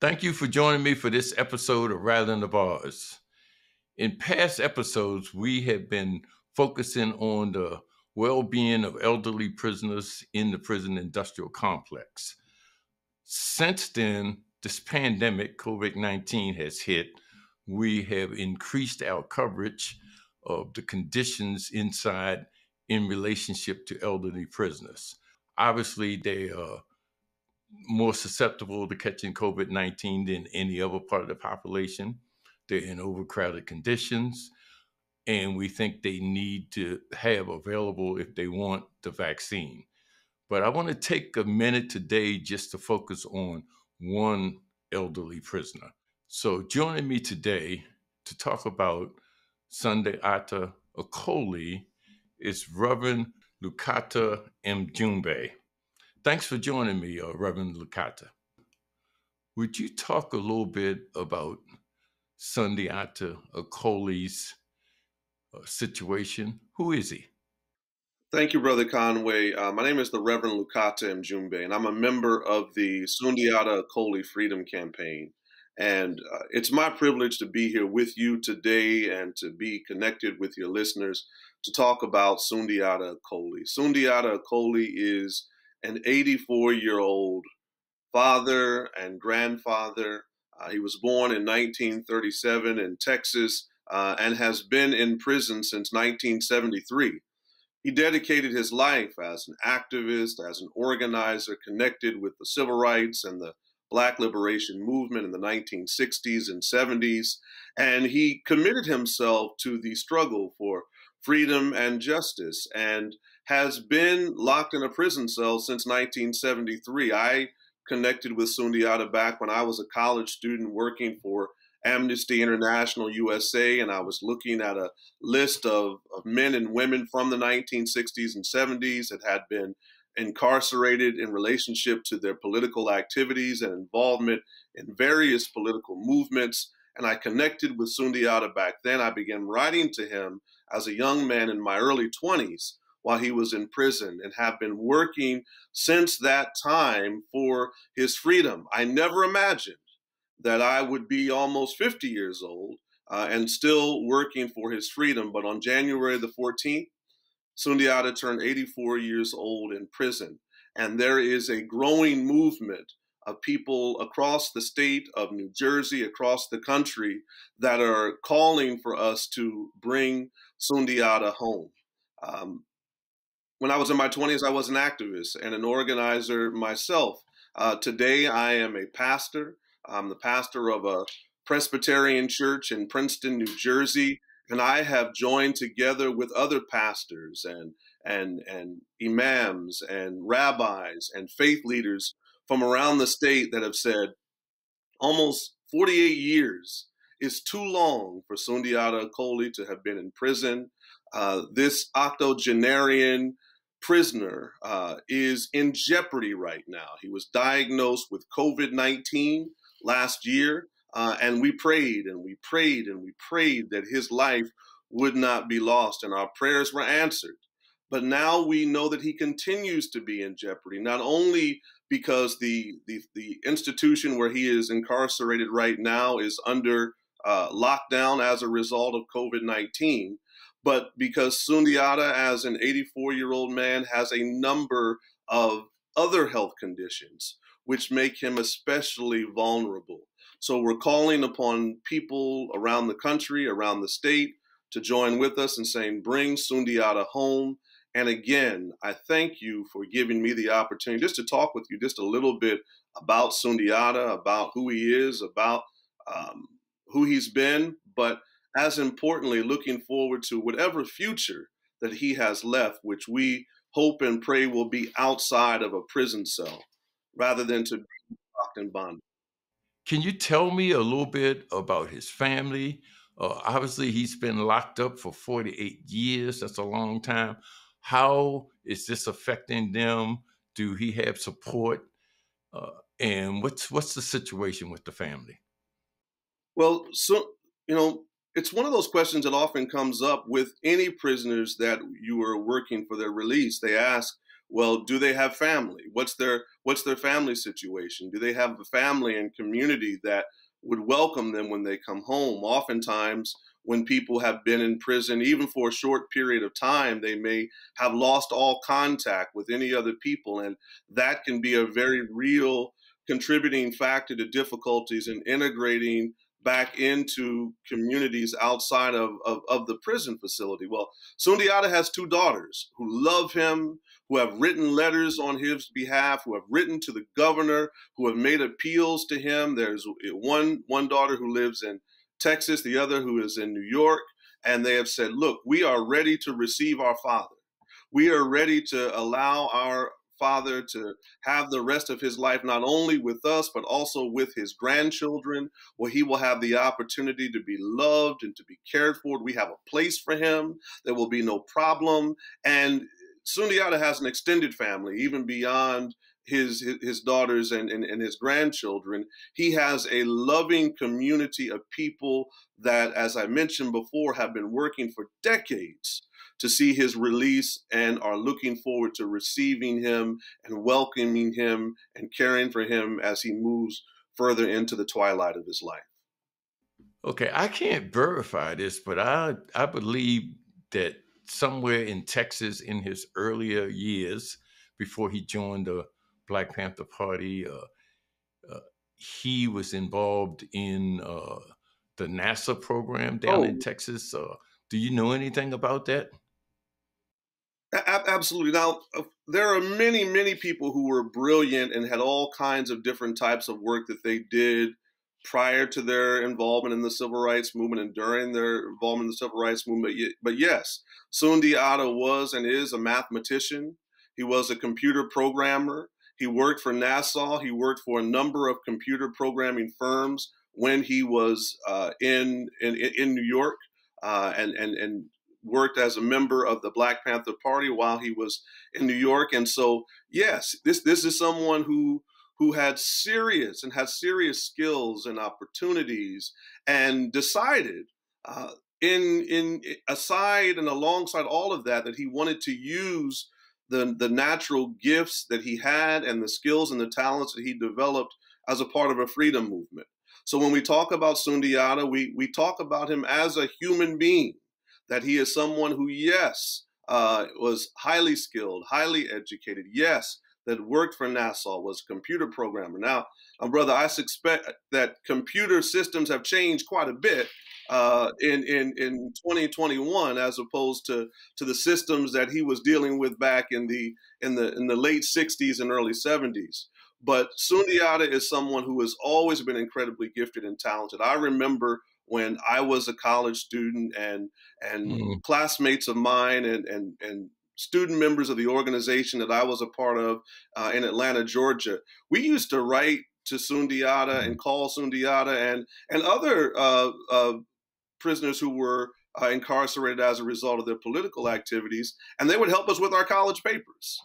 Thank you for joining me for this episode of Rattling the Bars. In past episodes, we have been focusing on the well-being of elderly prisoners in the prison industrial complex. Since then, this pandemic, COVID-19, has hit. We have increased our coverage of the conditions inside in relationship to elderly prisoners. Obviously, they are more susceptible to catching COVID-19 than any other part of the population. They're in overcrowded conditions, and we think they need to have available, if they want, the vaccine. But I want to take a minute today just to focus on one elderly prisoner. So joining me today to talk about Sundiata Acoli is Reverend Lukata Mjumbe. Thanks for joining me, Reverend Lukata. Would you talk a little bit about Sundiata Acoli's situation? Who is he? Thank you, Brother Conway. My name is the Reverend Lukata Mjumbe, and I'm a member of the Sundiata Acoli Freedom Campaign. And it's my privilege to be here with you today and to be connected with your listeners to talk about Sundiata Acoli. Sundiata Acoli is an 84-year-old father and grandfather. He was born in 1937 in Texas and has been in prison since 1973. He dedicated his life as an activist, as an organizer connected with the civil rights and the Black liberation movement in the 1960s and 70s. And he committed himself to the struggle for freedom and justice and has been locked in a prison cell since 1973. I connected with Sundiata back when I was a college student working for Amnesty International USA, and I was looking at a list of men and women from the 1960s and 70s that had been incarcerated in relationship to their political activities and involvement in various political movements. And I connected with Sundiata back then. I began writing to him as a young man in my early 20s while he was in prison and have been working since that time for his freedom. I never imagined that I would be almost 50 years old and still working for his freedom. But on January the 14th, Sundiata turned 84 years old in prison. And there is a growing movement of people across the state of New Jersey, across the country, that are calling for us to bring Sundiata home. When I was in my 20s, I was an activist and an organizer myself. Today, I am a pastor. I'm the pastor of a Presbyterian church in Princeton, New Jersey, and I have joined together with other pastors and imams and rabbis and faith leaders from around the state that have said almost 48 years is too long for Sundiata Acoli to have been in prison. This octogenarian prisoner is in jeopardy right now. He was diagnosed with COVID-19 last year, and we prayed and we prayed and we prayed that his life would not be lost, and our prayers were answered. But now we know that he continues to be in jeopardy, not only because the institution where he is incarcerated right now is under lockdown as a result of COVID-19, but because Sundiata, as an 84-year-old man, has a number of other health conditions which make him especially vulnerable. So we're calling upon people around the country, around the state, to join with us in saying, bring Sundiata home. And again, I thank you for giving me the opportunity just to talk with you just a little bit about Sundiata, about who he is, about who he's been, but as importantly, looking forward to whatever future that he has left, which we hope and pray will be outside of a prison cell rather than to be locked in bondage. Can you tell me a little bit about his family? Obviously, he's been locked up for 48 years. That's a long time. How is this affecting them? Do he have support? And what's the situation with the family? Well, so, it's one of those questions that often comes up with any prisoners that you are working for their release. They ask, well, do they have family? What's their family situation? Do they have a family and community that would welcome them when they come home? Oftentimes, when people have been in prison, even for a short period of time, they may have lost all contact with any other people, and that can be a very real contributing factor to difficulties in integrating back into communities outside of the prison facility. Well, Sundiata has two daughters who love him, who have written letters on his behalf, who have written to the governor, who have made appeals to him. There's one daughter who lives in Texas, the other who is in New York, and they have said, look, we are ready to receive our father. We are ready to allow our father to have the rest of his life, not only with us, but also with his grandchildren, where he will have the opportunity to be loved and to be cared for. We have a place for him. There will be no problem. And Sundiata has an extended family, even beyond his daughters and his grandchildren. He has a loving community of people that, as I mentioned before, have been working for decades to see his release and are looking forward to receiving him and welcoming him and caring for him as he moves further into the twilight of his life. Okay, I can't verify this, but I believe that somewhere in Texas in his earlier years, before he joined the Black Panther Party, uh, he was involved in the NASA program down in Oh, Texas. Do you know anything about that? absolutely. Now, there are many, many people who were brilliant and had all kinds of different types of work that they did prior to their involvement in the civil rights movement and during their involvement in the civil rights movement. But yes, Sundiata was and is a mathematician. He was a computer programmer. He worked for NASA. He worked for a number of computer programming firms when he was in New York, and worked as a member of the Black Panther Party while he was in New York. And so, yes, this is someone who had serious skills and opportunities, and decided, in aside and alongside all of that, that he wanted to use the natural gifts that he had and the skills and the talents that he developed as a part of a freedom movement. So when we talk about Sundiata, we talk about him as a human being, that he is someone who, yes, was highly skilled, highly educated, yes, that worked for NASA, was a computer programmer. Now, brother, I suspect that computer systems have changed quite a bit in 2021, as opposed to the systems that he was dealing with back in the late 60s and early 70s. But Sundiata is someone who has always been incredibly gifted and talented. I remember when I was a college student, and Mm. classmates of mine and student members of the organization that I was a part of in Atlanta, Georgia, we used to write to Sundiata and call Sundiata and other prisoners who were incarcerated as a result of their political activities, and they would help us with our college papers.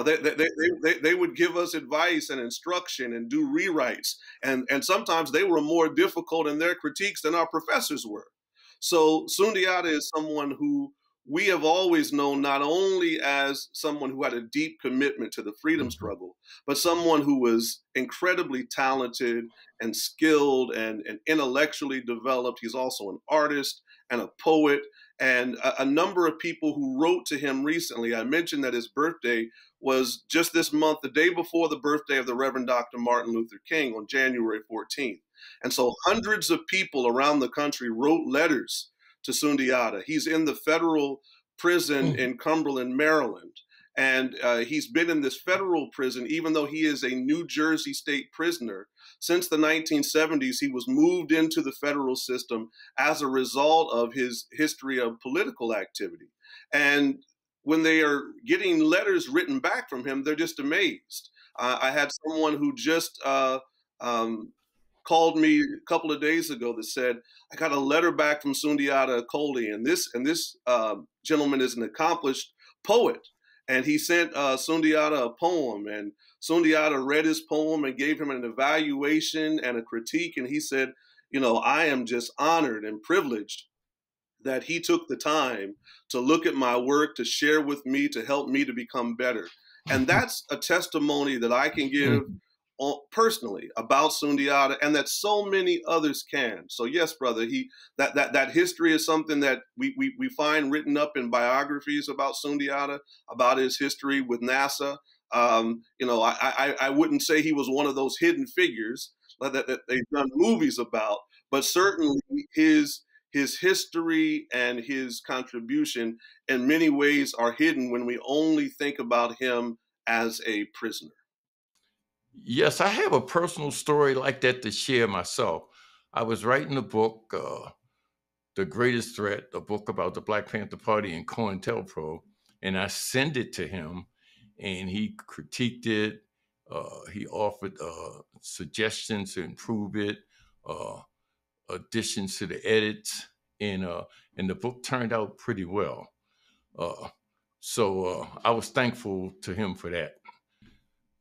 They would give us advice and instruction and do rewrites. And sometimes they were more difficult in their critiques than our professors were. So Sundiata is someone who we have always known not only as someone who had a deep commitment to the freedom struggle, but someone who was incredibly talented and skilled and intellectually developed. He's also an artist and a poet, and a number of people who wrote to him recently. I mentioned that his birthday was just this month, the day before the birthday of the Reverend Dr. Martin Luther King, on January 14th. And so hundreds of people around the country wrote letters to Sundiata. He's in the federal prison in Cumberland, Maryland. And he's been in this federal prison, even though he is a New Jersey state prisoner. Since the 1970s, he was moved into the federal system as a result of his history of political activity. And when they are getting letters written back from him, they're just amazed. I had someone who just called me a couple of days ago that said, I got a letter back from Sundiata Acoli, and this gentleman is an accomplished poet. And he sent Sundiata a poem, and Sundiata read his poem and gave him an evaluation and a critique. And he said, I am just honored and privileged that he took the time to look at my work, to share with me, to help me to become better. And that's a testimony that I can give personally about Sundiata, and that so many others can. So yes, brother, that history is something that we find written up in biographies about Sundiata, about his history with NASA. You know, I wouldn't say he was one of those hidden figures that they've done movies about, but certainly his history and his contribution in many ways are hidden when we only think about him as a prisoner. Yes, I have a personal story like that to share myself. I was writing a book, The Greatest Threat, a book about the Black Panther Party and COINTELPRO, and I sent it to him, and he critiqued it. He offered suggestions to improve it, uh, additions to the edits, and the book turned out pretty well. Uh, so I was thankful to him for that.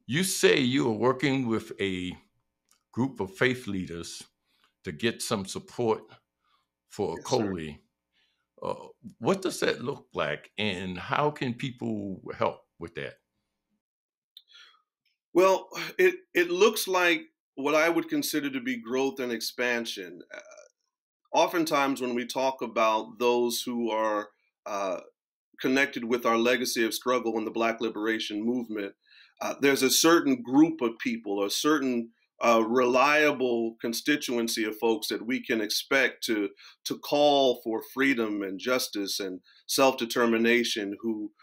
You say you are working with a group of faith leaders to get some support for Yes, sir. Acoli. Uh, what does that look like, and how can people help with that? Well, it looks like what I would consider to be growth and expansion. Oftentimes, when we talk about those who are connected with our legacy of struggle in the Black liberation movement, there's a certain group of people, a certain reliable constituency of folks that we can expect to call for freedom and justice and self-determination, who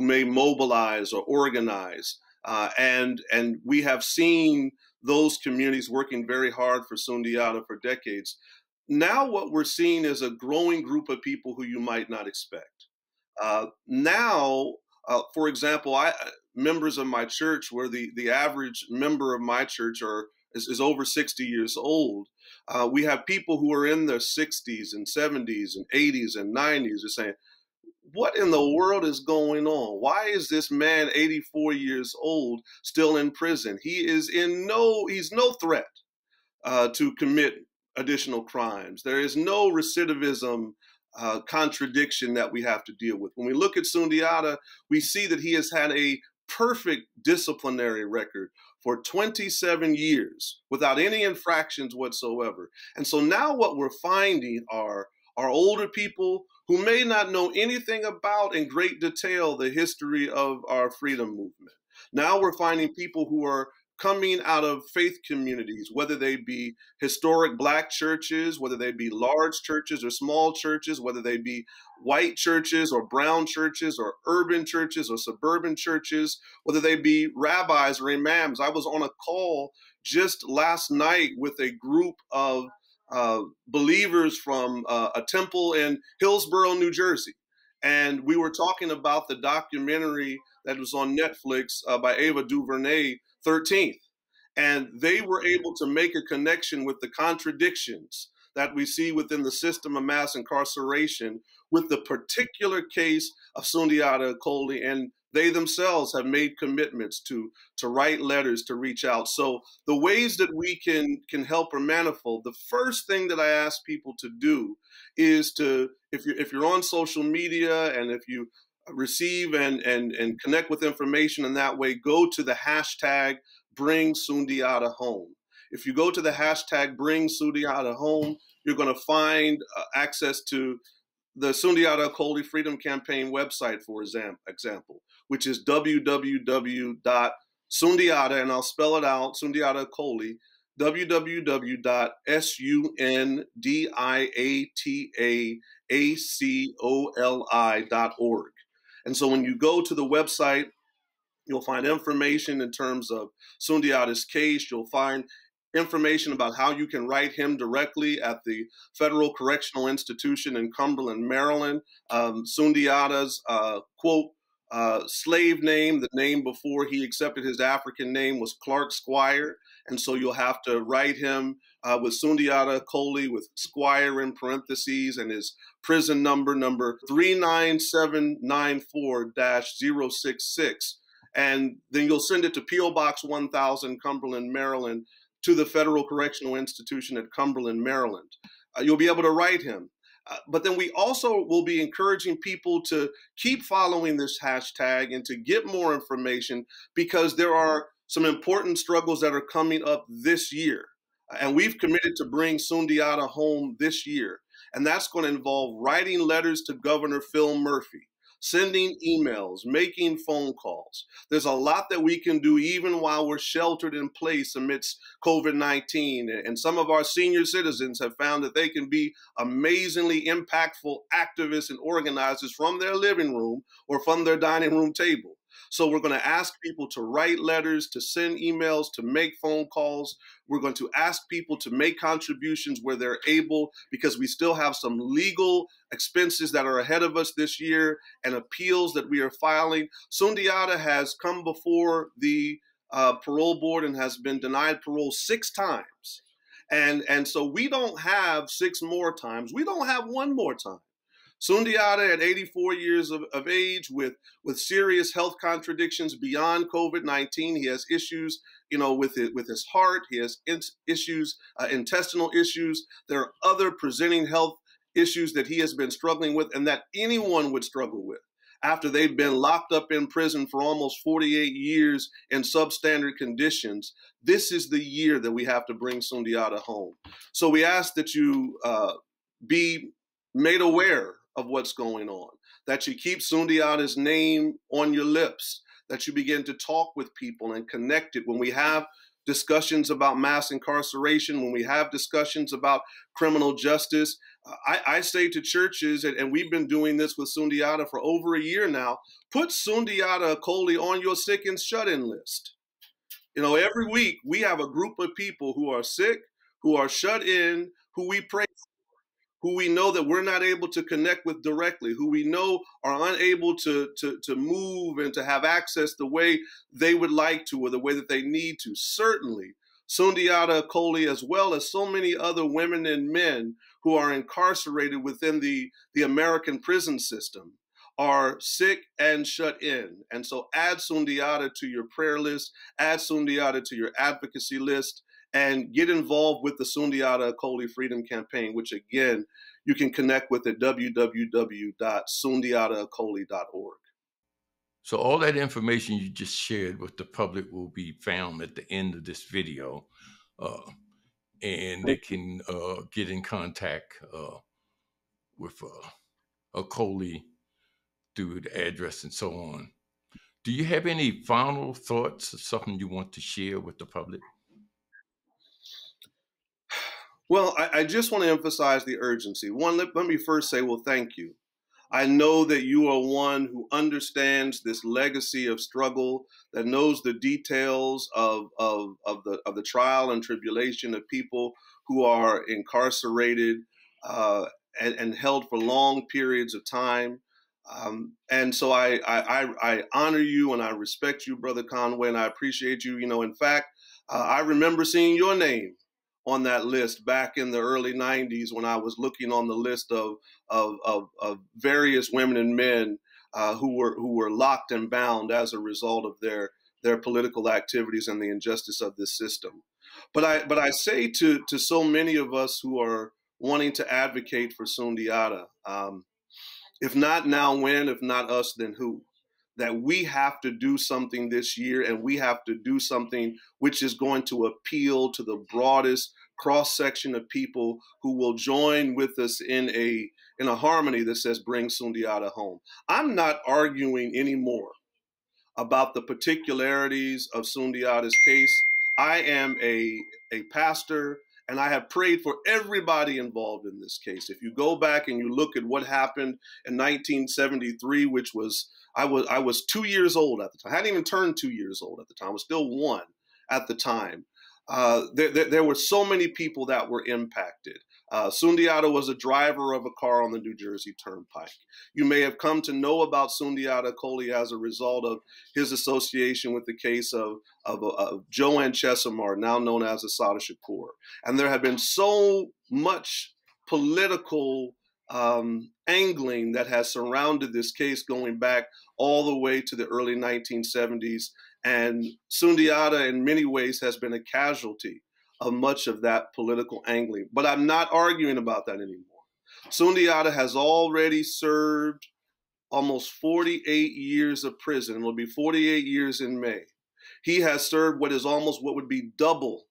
may mobilize or organize, and we have seen those communities working very hard for Sundiata for decades. Now, what we're seeing is a growing group of people who you might not expect. Now, for example, members of my church, where the average member of my church is over 60 years old, we have people who are in their 60s and 70s and 80s and 90s are saying, "What in the world is going on? Why is this man 84 years old still in prison? He's no threat to commit additional crimes. There is no recidivism contradiction that we have to deal with. When we look at Sundiata, we see that he has had a perfect disciplinary record for 27 years without any infractions whatsoever. And so now what we're finding are older people who may not know anything about in great detail the history of our freedom movement. Now we're finding people who are coming out of faith communities, whether they be historic Black churches, whether they be large churches or small churches, whether they be white churches or brown churches or urban churches or suburban churches, whether they be rabbis or imams. I was on a call just last night with a group of believers from a temple in Hillsborough, New Jersey. And we were talking about the documentary that was on Netflix by Ava DuVernay, 13th. And they were able to make a connection with the contradictions that we see within the system of mass incarceration with the particular case of Sundiata Acoli, and they themselves have made commitments to write letters, to reach out. So the ways that we can help are manifold. The first thing that I ask people to do is to, if you're on social media and if you receive and connect with information in that way, go to the hashtag Bring Sundiata Home. If you go to the hashtag Bring Sundiata Home, you're going to find access to the Sundiata Acoli Freedom Campaign website, for example, which is www.sundiata, and I'll spell it out, Sundiata Acoli, www.sundiataacoli.org. And so when you go to the website, you'll find information in terms of Sundiata's case. You'll find information about how you can write him directly at the Federal Correctional Institution in Cumberland, Maryland. Sundiata's quote, slave name, the name before he accepted his African name, was Clark Squire. And so you'll have to write him with Sundiata Acoli with Squire in parentheses and his prison number 39794-066. And then you'll send it to P.O. Box 1000, Cumberland, Maryland, to the Federal Correctional Institution at Cumberland, Maryland. You'll be able to write him. But then we also will be encouraging people to keep following this hashtag and to get more information, because there are some important struggles that are coming up this year. And we've committed to bring Sundiata home this year. And that's going to involve writing letters to Governor Phil Murphy, sending emails, making phone calls. There's a lot that we can do even while we're sheltered in place amidst COVID-19. And some of our senior citizens have found that they can be amazingly impactful activists and organizers from their living room or from their dining room table. So we're going to ask people to write letters, to send emails, to make phone calls. We're going to ask people to make contributions where they're able, because we still have some legal expenses that are ahead of us this year and appeals that we are filing. Sundiata has come before the parole board and has been denied parole 6 times. And so we don't have 6 more times. We don't have 1 more time. Sundiata, at 84 years of age, with serious health contradictions beyond COVID-19, he has issues, with his heart. He has issues, intestinal issues. There are other presenting health issues that he has been struggling with, and that anyone would struggle with after they've been locked up in prison for almost 48 years in substandard conditions. This is the year that we have to bring Sundiata home. So we ask that you be made aware of what's going on, that you keep Sundiata's name on your lips, that you begin to talk with people and connect it. When we have discussions about mass incarceration, when we have discussions about criminal justice, I say to churches, and we've been doing this with Sundiata for over a year now, put Sundiata Acoli on your sick and shut-in list. Every week we have a group of people who are sick, who are shut in, who we pray, who we know that we're not able to connect with directly, who we know are unable to move and to have access the way they would like to, or the way that they need to. Certainly, Sundiata Acoli, as well as so many other women and men who are incarcerated within the American prison system, are sick and shut in. And so add Sundiata to your prayer list, add Sundiata to your advocacy list, and get involved with the Sundiata Acoli Freedom Campaign, which again, you can connect with at www.sundiataacoli.org. So all that information you just shared with the public will be found at the end of this video, and they can get in contact with Acoli through the address and so on. Do you have any final thoughts or something you want to share with the public? Well, I just want to emphasize the urgency. One, let me first say, well, thank you. I know that you are one who understands this legacy of struggle, that knows the details of the trial and tribulation of people who are incarcerated and held for long periods of time. And so I honor you and I respect you, Brother Conway, and I appreciate you. In fact, I remember seeing your name on that list back in the early 90s when I was looking on the list of various women and men who were locked and bound as a result of their political activities and the injustice of this system. But I say to so many of us who are wanting to advocate for Sundiata, if not now, when? If not us, then who? That we have to do something this year, and we have to do something which is going to appeal to the broadest cross-section of people who will join with us in a harmony that says bring Sundiata home. I'm not arguing anymore about the particularities of Sundiata's case. I am a pastor, and I have prayed for everybody involved in this case. If you go back and you look at what happened in 1973, which was, I was 2 years old at the time. I hadn't even turned 2 years old at the time. I was still 1 at the time. There were so many people that were impacted. Sundiata was a driver of a car on the New Jersey Turnpike. You may have come to know about Sundiata Acoli as a result of his association with the case of Joanne Chesimard, now known as Assata Shakur. And there had been so much political angling that has surrounded this case going back all the way to the early 1970s. And Sundiata, in many ways, has been a casualty of much of that political angling. But I'm not arguing about that anymore. Sundiata has already served almost 48 years of prison. It will be 48 years in May. He has served what would be double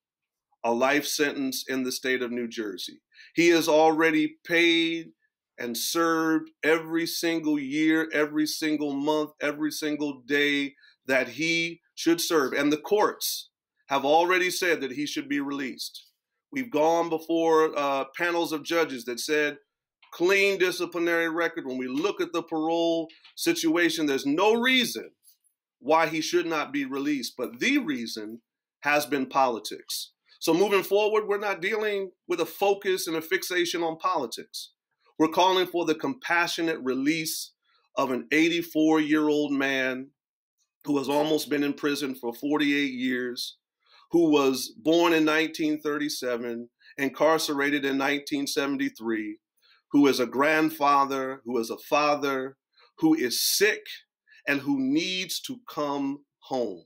a life sentence in the state of New Jersey. He has already paid and served every single year, every single month, every single day that he should serve. And the courts have already said that he should be released. We've gone before panels of judges that said, clean disciplinary record. When we look at the parole situation, there's no reason why he should not be released. But the reason has been politics. So moving forward, we're not dealing with a focus and a fixation on politics. We're calling for the compassionate release of an 84-year-old man who has almost been in prison for 48 years, who was born in 1937, incarcerated in 1973, who is a grandfather, who is a father, who is sick, and who needs to come home.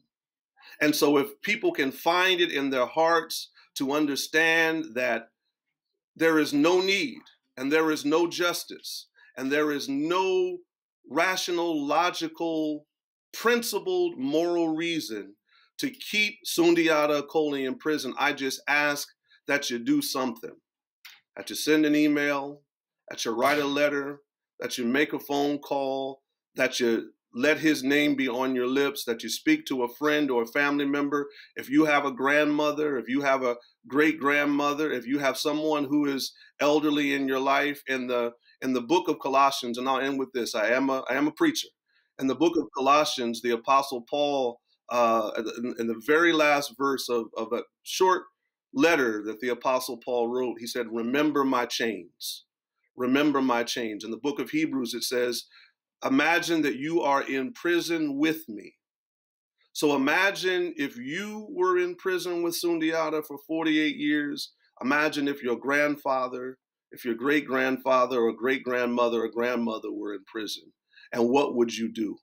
And so if people can find it in their hearts to understand that there is no need and there is no justice and there is no rational, logical, principled, moral reason to keep Sundiata Acoli in prison, I just ask that you do something, that you send an email, that you write a letter, that you make a phone call, that you let his name be on your lips, that you speak to a friend or a family member. If you have a grandmother, if you have a great grandmother, if you have someone who is elderly in your life, in the book of Colossians, and I'll end with this, I am a preacher. In the book of Colossians, the Apostle Paul, in the very last verse of a short letter that the Apostle Paul wrote, he said, remember my chains. Remember my chains. In the book of Hebrews, it says, imagine that you are in prison with me. So imagine if you were in prison with Sundiata for 48 years. Imagine if your grandfather, if your great-grandfather or great-grandmother or grandmother were in prison. And what would you do?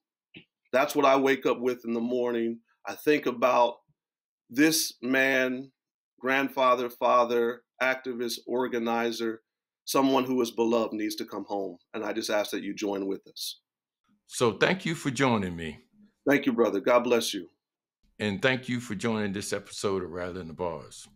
That's what I wake up with in the morning. I think about this man, grandfather, father, activist, organizer, someone who is beloved needs to come home. And I just ask that you join with us. So thank you for joining me. Thank you, brother. God bless you. And thank you for joining this episode of Rattling the Bars.